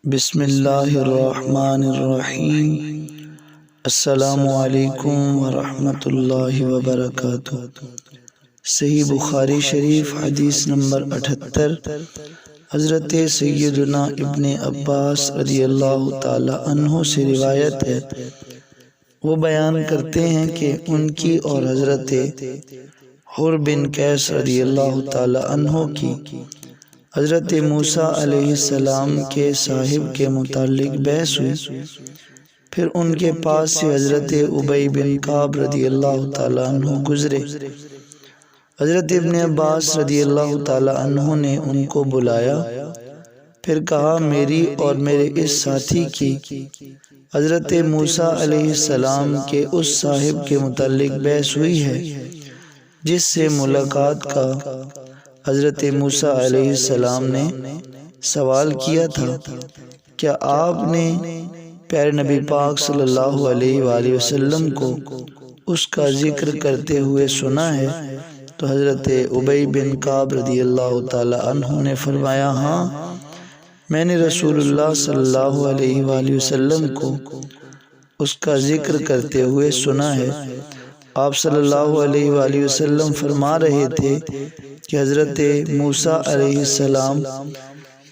بسم اللہ الرحمن الرحیم۔ السلام علیکم ورحمۃ اللہ وبرکاتہ۔ صحیح بخاری شریف حدیث نمبر 78۔ حضرت سیدنا ابن عباس رضی اللہ تعالی عنہ سے روایت ہے، وہ بیان کرتے ہیں کہ ان کی اور حضرت حر بن قیس رضی اللہ تعالی عنہ کی حضرت موسیٰ علیہ السلام کے صاحب کے متعلق بحث ہوئی۔ پھر ان کے پاس سے حضرت ابی بن کعب رضی اللہ تعالیٰ عنہ گزرے۔ حضرت ابن عباس رضی اللہ تعالیٰ عنہ نے ان کو بلایا، پھر کہا میری اور میرے اس ساتھی کی حضرت موسیٰ علیہ السلام کے اس صاحب کے متعلق بحث ہوئی ہے جس سے ملاقات کا حضرت موسیٰ علیہ السلام نے سوال کیا تھا، کیا آپ نے پیارے نبی پاک صلی اللہ علیہ وآلہ وسلم کو اس کا ذکر کرتے ہوئے سنا ہے؟ تو حضرت ابی بن کعب رضی اللہ تعالی عنہ نے فرمایا، ہاں میں نے رسول اللہ صلی اللہ علیہ وآلہ وسلم کو اس کا ذکر کرتے ہوئے سنا ہے۔ آپ صلی اللہ علیہ وآلہ وسلم فرما رہے تھے کہ حضرت موسیٰ علیہ السلام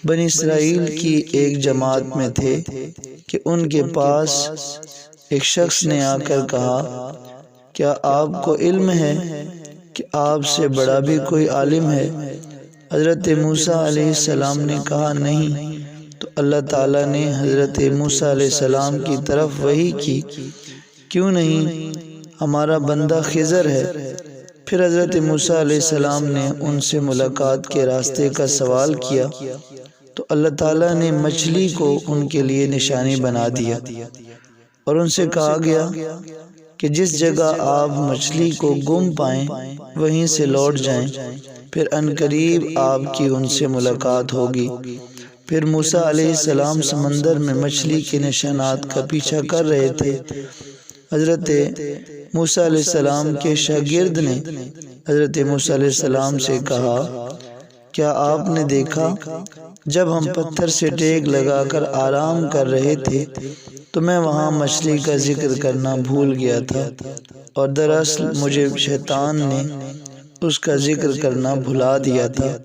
بنی اسرائیل کی ایک جماعت میں تھے کہ ان کے پاس ایک شخص نے آ کر کہا، کیا آپ کو علم ہے کہ آپ سے بڑا بھی کوئی عالم ہے؟ حضرت موسیٰ علیہ السلام نے کہا نہیں۔ تو اللہ تعالیٰ نے حضرت موسیٰ علیہ السلام کی طرف وحی کی، کیوں نہیں، ہمارا بندہ خضر ہے۔ پھر حضرت موسیٰ علیہ السلام نے ان سے ملاقات کے راستے کا سوال کیا تو اللہ تعالیٰ نے مچھلی کو ان کے لیے نشانی بنا دیا، اور ان سے کہا گیا کہ جس جگہ آپ مچھلی کو گم پائیں وہیں سے لوٹ جائیں، پھر عنقریب آپ کی ان سے ملاقات ہوگی۔ پھر موسیٰ علیہ السلام سمندر میں مچھلی کے نشانات کا پیچھا کر رہے تھے۔ حضرت موسیٰ علیہ السلام کے شاگرد نے حضرت موسیٰ علیہ السلام سے کہا، کیا آپ نے دیکھا جب ہم پتھر سے ٹیک لگا کر آرام کر رہے تھے تو میں وہاں مچھلی کا ذکر کرنا بھول گیا تھا، اور دراصل مجھے شیطان نے اس کا ذکر کرنا بھلا دیا تھا۔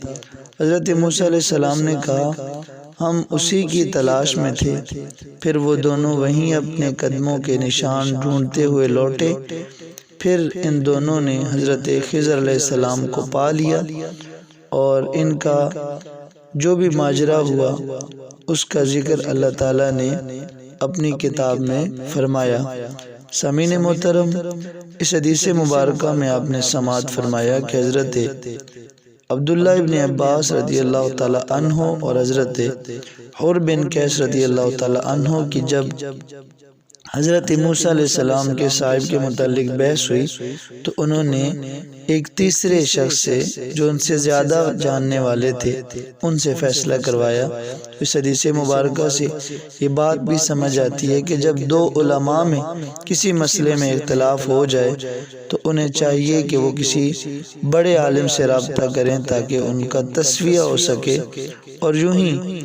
حضرت موسیٰ علیہ السلام نے کہا، ہم اسی کی تلاش میں تھے۔ پھر وہ دونوں وہیں اپنے قدموں کے نشان ڈھونڈتے ہوئے لوٹے۔ پھر ان دونوں نے حضرت خضر علیہ السلام کو پا لیا، اور ان کا جو بھی ماجرا ہوا اس کا ذکر اللہ تعالیٰ نے اپنی کتاب میں فرمایا۔ سامعین محترم، اس حدیث مبارکہ میں آپ نے سماعت فرمایا کہ حضرت عبداللہ ابن عباس رضی اللہ تعالی عنہ اور حضرت حر بن قیس رضی اللہ تعالی عنہ کی جب حضرت موسیٰ علیہ السلام کے صاحب کے متعلق بحث ہوئی تو انہوں نے ایک تیسرے شخص سے جو ان سے زیادہ جاننے والے تھے ان سے فیصلہ کروایا۔ اس حدیث مبارکہ سے یہ بات بھی سمجھ آتی ہے کہ جب دو علماء میں کسی مسئلے میں اختلاف ہو جائے تو انہیں چاہیے کہ وہ کسی بڑے عالم سے رابطہ کریں تاکہ ان کا تسویہ ہو سکے، اور یوں ہی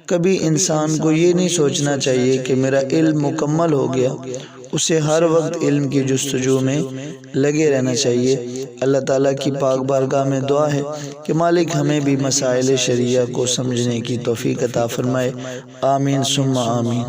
کبھی انسان کو یہ نہیں سوچنا چاہیے کہ میرا علم مکمل ہو گیا، اسے ہر وقت علم کی جستجو میں لگے رہنا چاہیے۔ اللہ تعالیٰ کی پاک بارگاہ میں دعا ہے کہ مالک ہمیں بھی مسائل شریعہ کو سمجھنے کی توفیق عطا فرمائے۔ آمین ثم آمین۔